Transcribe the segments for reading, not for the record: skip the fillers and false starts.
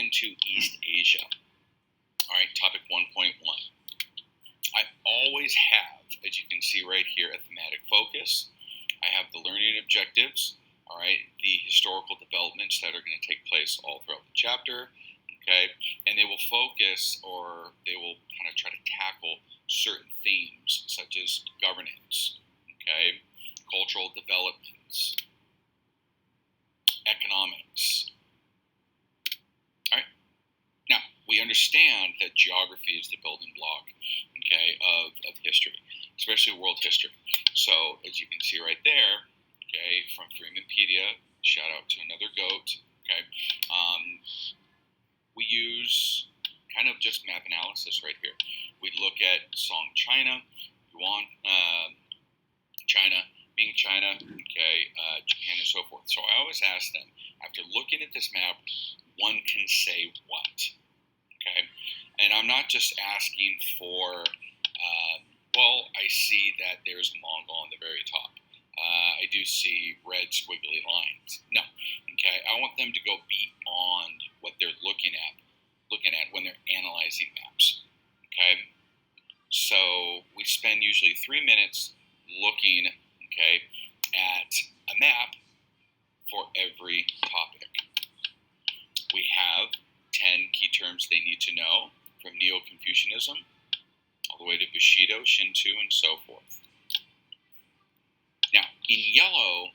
into East Asia. All right, topic 1.1. I always have, as you can see right here, a thematic focus. I have the learning objectives, all right, the historical developments that are going to take place all throughout the chapter, okay, and they will focus, or they will kind of try to tackle certain themes such as governance, okay, cultural developments, economics. All right. Now, we understand that geography is the building block, okay, of history, especially world history. So, as you can see right there, okay, from Freemanpedia, shout out to another goat, okay, we use kind of just map analysis right here. We look at Song China, Yuan China, Ming China, okay, Japan, and so forth. So I always ask them, after looking at this map, one can say what? Okay, and I'm not just asking for, well, I see that there's Mongol on the very top. I do see red squiggly lines. No, okay, I want them to go beyond what they're looking at when they're analyzing maps. Okay, so we spend usually 3 minutes looking, okay, at a map for every topic. We have 10 key terms they need to know, from Neo-Confucianism all the way to Bushido, Shinto, and so forth. Now, in yellow,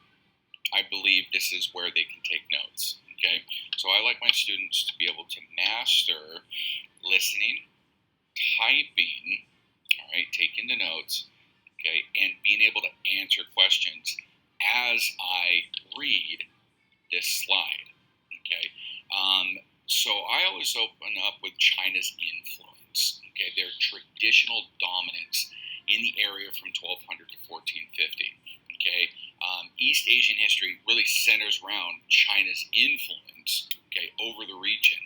I believe this is where they can take notes, okay? So I like my students to be able to master listening, typing, all right, taking the notes, okay, and being able to answer questions as I read this slide, okay? So I always open up with China's influence, okay, their traditional dominance in the area from 1200 to 1450, okay? East Asian history really centers around China's influence, okay, over the region,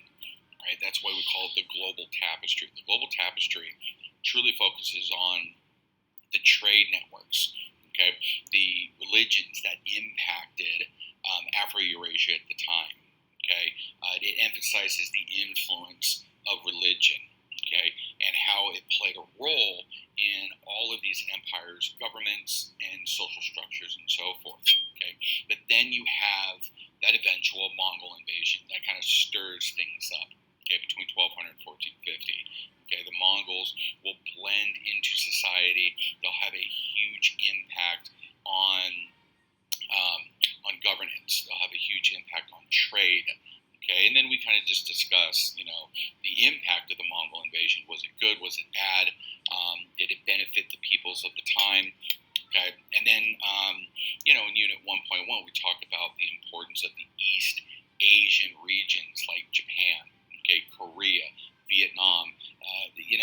right? That's why we call it the global tapestry. The global tapestry truly focuses on the trade networks, okay, the religions that impacted Afro-Eurasia at the time, okay. It emphasizes the influence of religion, okay, and how it played a role in all of these empires, governments, and social structures, and so forth, okay. But then you have that eventual Mongol invasion that kind of stirs things up, okay, between 1200 and 1450. Okay, the Mongols will blend into society. They'll have a huge impact on governance. They'll have a huge impact on trade. Okay, and then we kind of just discuss, the impact of the Mongol invasion. Was it good? Was it bad? Did it benefit the peoples of the time? Okay, and then, in Unit 1.1, we talk about the importance of the East Asian regions like Japan, okay, Korea, Vietnam.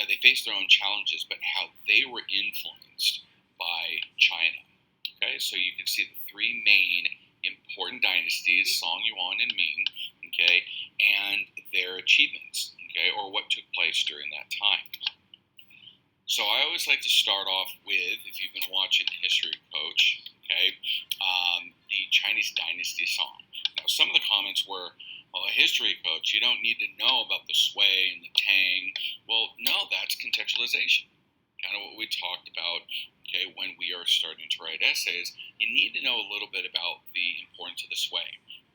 They faced their own challenges, but how they were influenced by China. Okay, so you can see the three main important dynasties, Song, Yuan, and Ming, okay, and their achievements, okay, or what took place during that time. So I always like to start off with, if you've been watching History Coach, okay, the Chinese dynasty song. Now, some of the comments were, well, a history coach, you don't need to know about the Sui and the Tang. Well, no, that's contextualization. Kind of what we talked about, okay, when we are starting to write essays. You need to know a little bit about the importance of the Sui,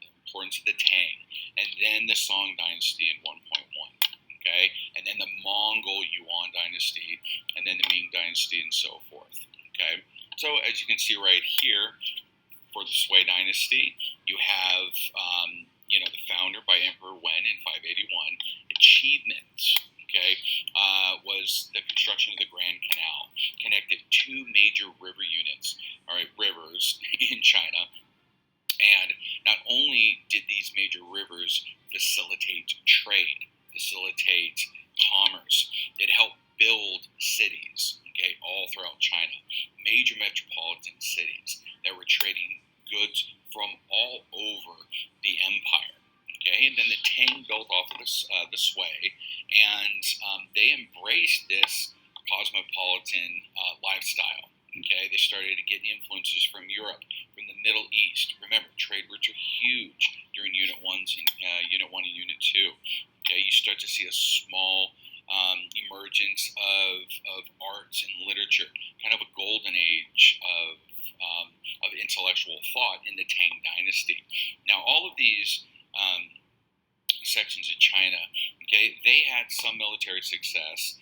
the importance of the Tang, and then the Song Dynasty in 1.1, okay, and then the Mongol Yuan Dynasty, and then the Ming Dynasty, and so forth, okay. So as you can see right here, for the Sui Dynasty, you have the founder by Emperor Wen in 581. Achievements, okay, was the construction of the Grand Canal, connected two major river units, all right, rivers in China. And not only did these major rivers facilitate trade, facilitate commerce, it helped build cities, okay, all throughout China, major metropolitan cities that were trading goods from all over the empire. Okay, and then the Tang built off of the Sui, and they embraced this cosmopolitan lifestyle. Okay, they started to get influences from Europe, from the Middle East. Remember, trade routes are huge during Unit 1 and Unit 2. see a small emergence of arts and literature, kind of a golden age of intellectual thought in the Tang Dynasty. Now, all of these sections of China, okay, they had some military success.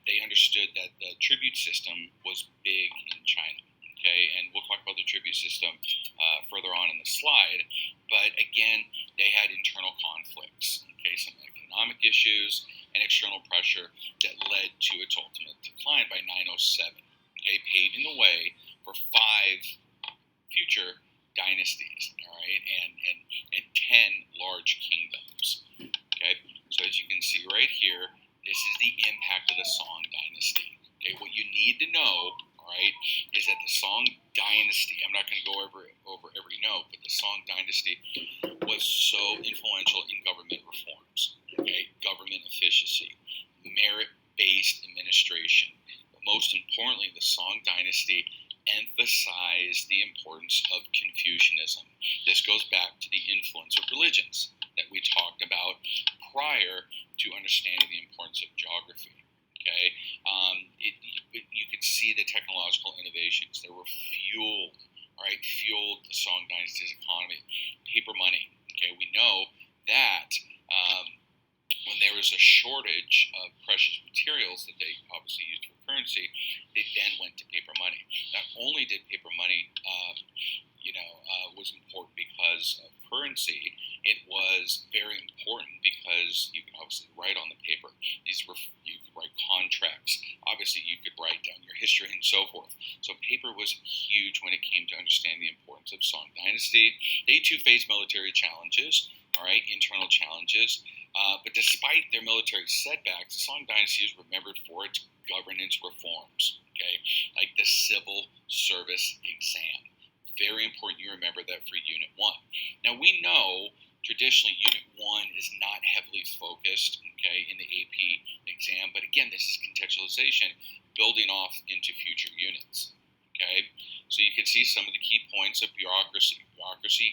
They understood that the tribute system was big in China. Okay, and we'll talk about the tribute system further on in the slide. But again, they had internal conflicts, okay, some economic issues and external pressure that led to its ultimate decline by 907, okay, paving the way for 5 future dynasties, all right, and 10 large kingdoms, okay. So as you can see right here, this is the impact of the Song Dynasty. Okay, what you need to know, right, is that the Song Dynasty, I'm not going to go over every note, but the Song Dynasty was so influential in government reforms, okay, government efficiency, merit-based administration. But most importantly, the Song Dynasty emphasized the importance of Confucianism. This goes back to the influence of religions that we talked about prior to understanding the importance of geography. Okay, you could see the technological innovations that were fueled the Song Dynasty's economy. Paper money. Okay, we know that when there was a shortage of precious materials that they obviously used for currency, they then went to paper money. Not only did paper money, was important because of currency, it was very important because you could obviously write on the paper. You could write contracts. Obviously, you could write down your history and so forth. So paper was huge when it came to understanding the importance of Song Dynasty. They too faced military challenges, all right, internal challenges. But despite their military setbacks, the Song Dynasty is remembered for its governance reforms, okay, like the civil service exam. Very important you remember that for Unit 1. Now, we know traditionally Unit 1 is not heavily focused, okay, in the AP exam, but again, this is contextualization building off into future units, okay? So you can see some of the key points of bureaucracy,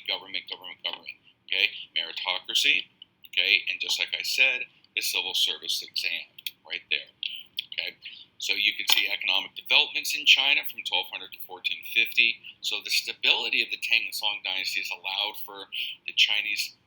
government, okay? Meritocracy, okay? And just like I said, the civil service exam right there, okay? So you can see economic developments in China from 1200 to 1450. So the stability of the Tang and Song dynasties allowed for the Chinese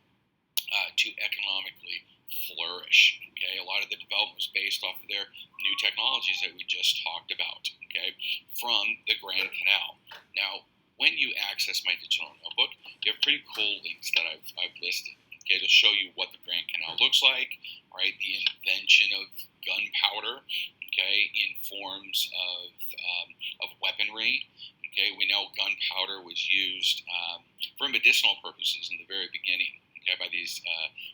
to economically flourish. Okay, a lot of the development was based off of their new technologies that we just talked about. Okay, from the Grand Canal. Now, when you access my digital notebook, you have pretty cool links that I've listed. Okay, to show you what the Grand Canal looks like. Right, the invention of gunpowder. Okay, in forms of weaponry. Okay, we know gunpowder was used for medicinal purposes in the very beginning. Okay, by these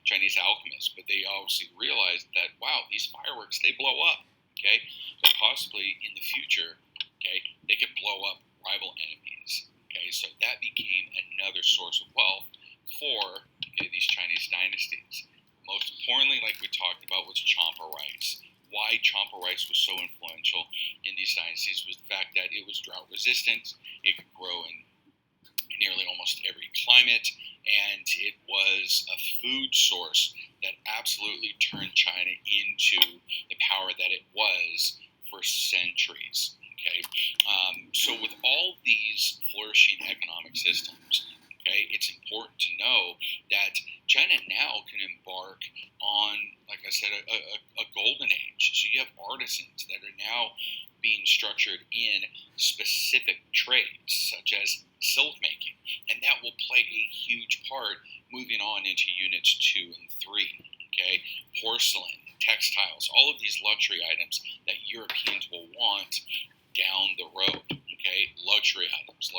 Chinese alchemists, but they obviously realized that these fireworks, they blow up. Okay, but possibly in the future, okay, they could blow up rival enemies. Okay, so that became another source of wealth for these Chinese dynasties. Most importantly, like we talked about, was champa rice. Why champa rice was so influential in these dynasties was the fact that it was drought resistant, it could grow in nearly almost every climate, and it was a food source that absolutely turned China into the power that it was for centuries. Okay, so with all these flourishing economic systems, okay, it's important to know that China now can embark on, like I said, a golden age. So you have artisans that are now being structured in specific trades, such as silk making, and that will play a huge part moving on into units 2 and 3. Okay, porcelain, textiles, all of these luxury items that Europeans will want down the road. Okay, luxury items.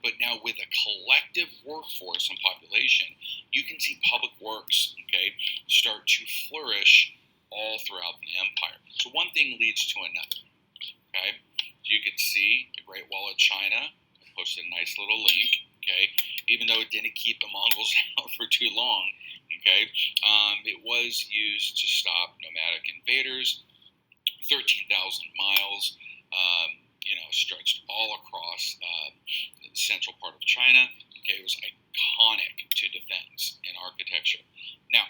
But now with a collective workforce and population, you can see public works, okay, start to flourish all throughout the empire. So one thing leads to another. Okay, you can see the Great Wall of China. I posted a nice little link. Okay, even though it didn't keep the Mongols out for too long. Okay, it was used to stop nomadic invaders. 13,000 miles. Stretched all across the central part of China. Okay, it was iconic to defense and architecture. Now,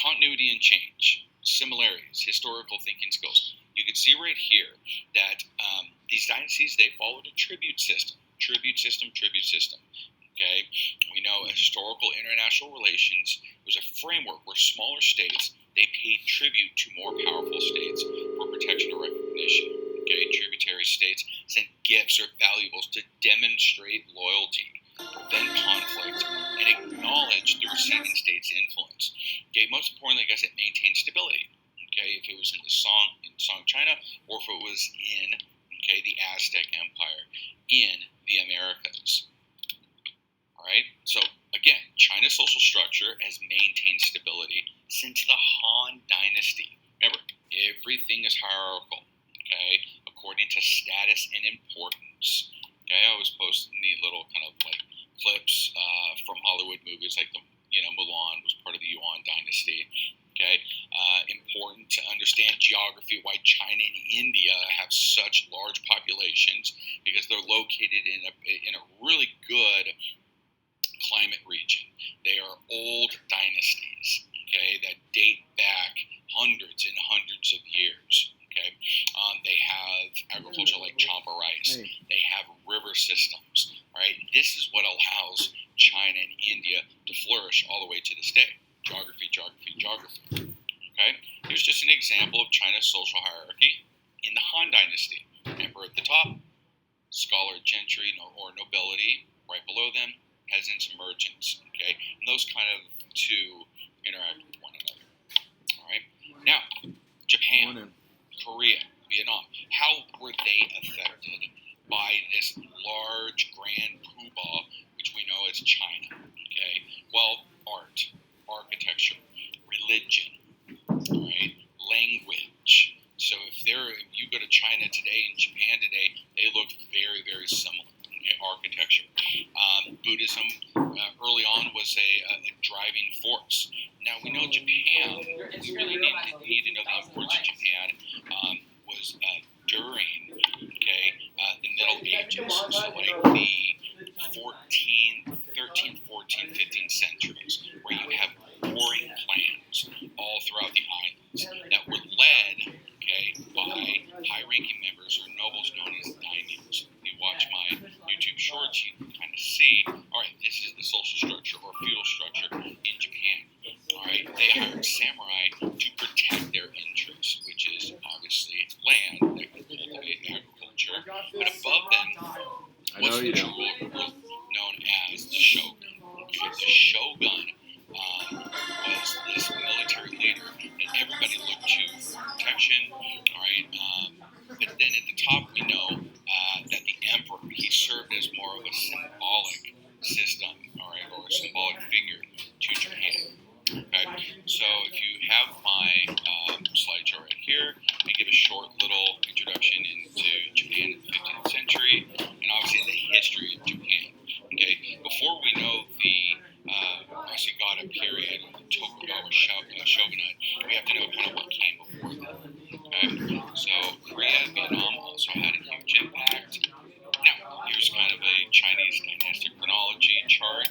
continuity and change, similarities, historical thinking skills. You can see right here that these dynasties, they followed a tribute system. Okay, we know historical international relations was a framework where smaller states, they paid tribute to more powerful states for protection or recognition. Okay, tributary states sent gifts or valuables to demonstrate loyalty, prevent conflict, and acknowledge the receiving state's influence. Okay, most importantly, I guess it maintained stability. Okay, if it was in Song China, or if it was in the Aztec Empire in the Americas. All right, so again, China's social structure has maintained stability since the Han Dynasty. Remember, everything is hierarchical, okay, according to status and importance. Okay, I always post neat little kind of like clips from Hollywood movies, like Mulan was part of the Yuan Dynasty. Okay, important to understand geography, why China and India have such large populations, because they're located in a really good climate region. They are old dynasties, okay, that date back hundreds and hundreds of years. Okay, they have agriculture like champa rice. They have river systems. Right, this is what allows China and India to flourish all the way to this day. Geography. Okay, here's just an example of China's social hierarchy in the Han Dynasty. Emperor at the top, scholar, gentry, or nobility right below them, peasants and merchants. Okay, and those kind of two interact with one another. All right, now Japan, Korea, Vietnam. How were they affected by this large grand poobah, which we know as China? Okay, well, art, architecture, religion, right, language. So if you go to China today and Japan today, they look very, very similar. Okay, architecture. Buddhism early on was a driving force. Now we know Japan. We really need to know the importance of Japan was during the Middle Ages, so like the 13th, 14th, 15th centuries, where you have warring clans all throughout the islands that were led, by high-ranking members or nobles known as daimyos. If you watch my YouTube shorts, you can kind of see, all right, this is the social structure or feudal structure in Japan. All right, they hired samurai to protect their interests, which is obviously land, that can cultivate agriculture. But above them was the ruler known as the shogun. Okay, the shogun was this military leader that everybody looked to for protection. All right, but then at the top we know that the emperor, he served as more of a symbolic system, all right, or a symbolic figure to Japan. Okay, so if you have my slideshow right here, I give a short little introduction into Japan in the 15th century, and obviously the history of Japan. Okay, before we know the Asagata period, the Tokugawa shogunate, we have to know kind of what came before that. Okay, so Korea and Vietnam also had a huge impact. Now, here's kind of a Chinese dynastic chronology chart,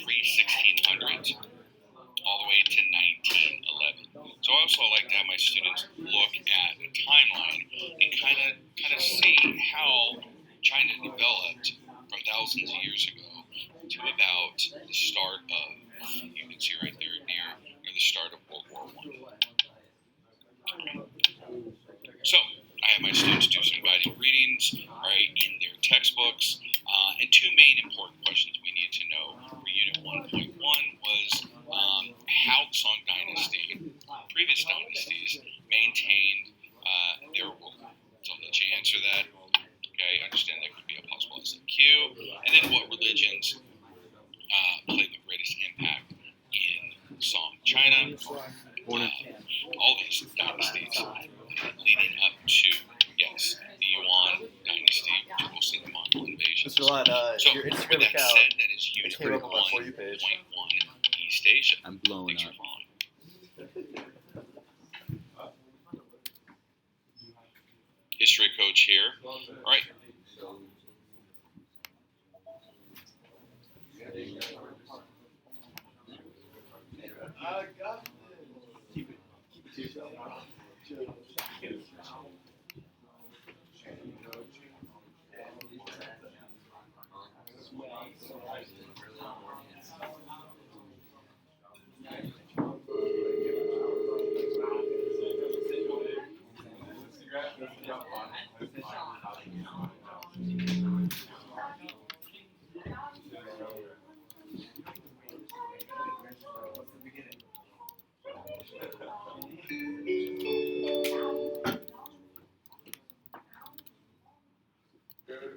pre-1600 all the way to 1911. So I also like to have my students look at a timeline and kind of see how China developed from thousands of years ago to about the start of, you can see right there near the start of World War I. So I have my students do some guided readings, right, in their textbooks, and two main important questions we need to know for Unit 1.1 was how the Song Dynasty, previous dynasties, maintained their rule. So I'll let you answer that. Okay, understand that could be a possible SQ. And then what religions played the greatest impact in Song China, all these dynasties leading up to, yes, the Yuan Dynasty, which will see the Mongol invasion. So, with that said, that is Unit 1.1 East Asia. I'm blowing Thanks up. for following. History coach here. All right. I got this. Good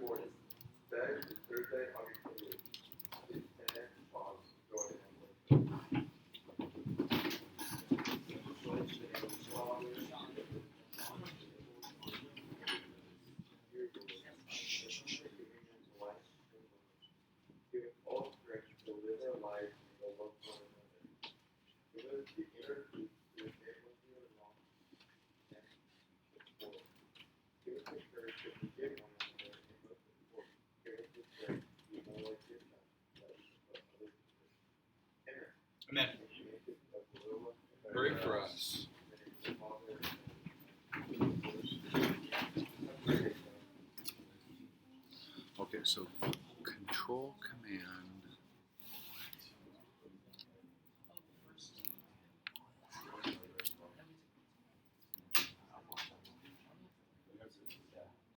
morning. Today is Thursday, August 28th. Please stand and pause. Go ahead and give us all strength to live our lives and to love one another. Give us the inner peace to enable you along and support. Give us the courage to forgive one another and most important, give us the strength to be more like your son, that we can love others. Amen. Amen. Pray for us.